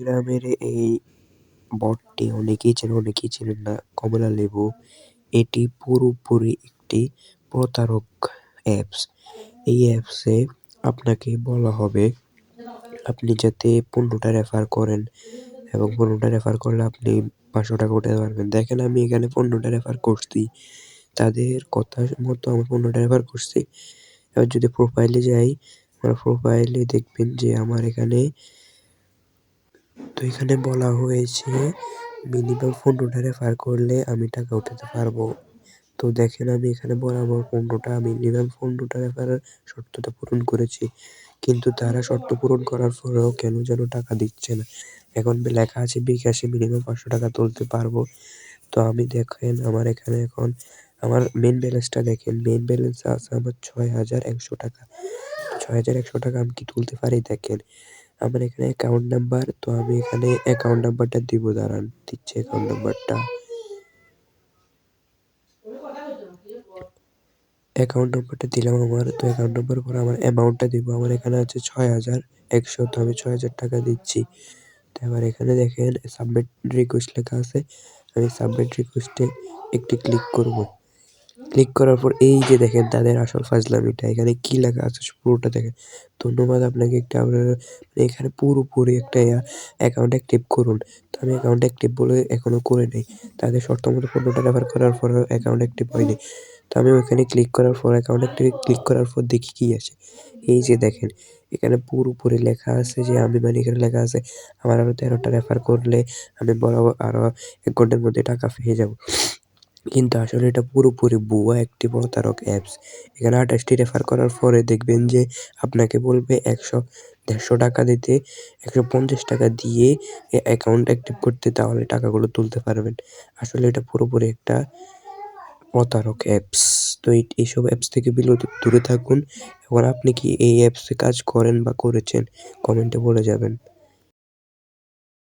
গ্রামের এই বটটি অনেকেই চেনেন না, কমলালেবু। এটি পুরোপুরি একটি প্রতারক অ্যাপস। এই অ্যাপসে আপনাকে বলা হবে আপনি যাতে পণ্যটা রেফার করেন এবং পণ্যটা রেফার করলে আপনি ৳৫০০ উঠাতে পারবেন। দেখেন আমি এখানে পণ্যটা রেফার করছি। তাদের কথা মতো আমি পণ্যটা রেফার করছি। এবার যদি প্রোফাইলে যাই, আমার প্রোফাইলে দেখবেন যে আমার এখানে বলা হয়েছে মিনিমাম ১৫টা রেফার করলে আমি টাকা উঠাতে পারবো। তো দেখেন আমি এখানে বরাবর ১৫টা মিনিমাম ১৫টা রেফারের শর্তটা পূরণ করেছি। কিন্তু তারা শর্ত পূরণ করার পরেও কেন যেন টাকা দিচ্ছে না। এখন লেখা আছে বিকাশে মিনিমাম ৳৫০০ তুলতে পারবো। তো আমি দেখেন আমার এখানে এখন আমার মেইন ব্যালেন্সটা দেখেন। মেইন ব্যালেন্স আছে আমার ৳৬,১০০। ৳৬,১০০ আমি কি তুলতে পারি দেখেন। আমার এখানে অ্যাকাউন্ট নাম্বার, তো আমি এখানে অ্যাকাউন্ট নাম্বারটা দিব, দাঁড়ান দিচ্ছি অ্যাকাউন্ট নাম্বারটা। অ্যাকাউন্ট নাম্বারটা দিলাম আমার। তো অ্যাকাউন্ট নাম্বার পরে আমার অ্যামাউন্টটা দিব। আমার এখানে আছে ৬,১০০, তো আমি ৳৬,০০০ দিচ্ছি। তো এবার এখানে দেখেন সাবমিট রিকোয়েস্ট লেখা আছে। আমি সাবমিট রিকোয়েস্টে একটি ক্লিক করব। ক্লিক করার পর এই যে দেখেন তাদের আসল ফাজলামিটা। এখানে কি লেখা আছে পুরোটা দেখেন। ধন্যবাদ আপনাকে একটা এখানে পুরোপুরি একটা অ্যাকাউন্ট অ্যাক্টিভ করুন। তো আমি অ্যাকাউন্ট অ্যাক্টিভ বলে এখনো করে নাই। তাদের শর্ত মতো ১৫টা রেফার করার পরেও অ্যাকাউন্ট অ্যাক্টিভ হয়নি। তো আমি ওখানে ক্লিক করার পর অ্যাকাউন্ট অ্যাক্টিভে ক্লিক করার পর দেখি কি আসে। এই যে দেখেন এখানে পুরোপুরি লেখা আছে যে আমি মানে এখানে লেখা আছে আমার আরো ১৩টা রেফার করলে আমি বরাবর আরো ১ ঘন্টার মধ্যে টাকা পেয়ে যাবো। কিন্তু আসলে এটা পুরোপুরি ভুয়া একটি প্রতারক অ্যাপস। এখানে ২৮টি রেফার করার পরে দেখবেন যে আপনাকে বলবে ১০০-১৫০ দিতে, ৳১৫০ দিয়ে অ্যাকাউন্ট অ্যাক্টিভ করতে, তাহলে টাকাগুলো তুলতে পারবেন। আসলে এটা পুরোপুরি একটা প্রতারক অ্যাপস। তো এইসব অ্যাপস থেকে দূরে থাকুন। এখন আপনি কি এই অ্যাপসে কাজ করেন বা করেছেন? কমেন্টে বলে যাবেন।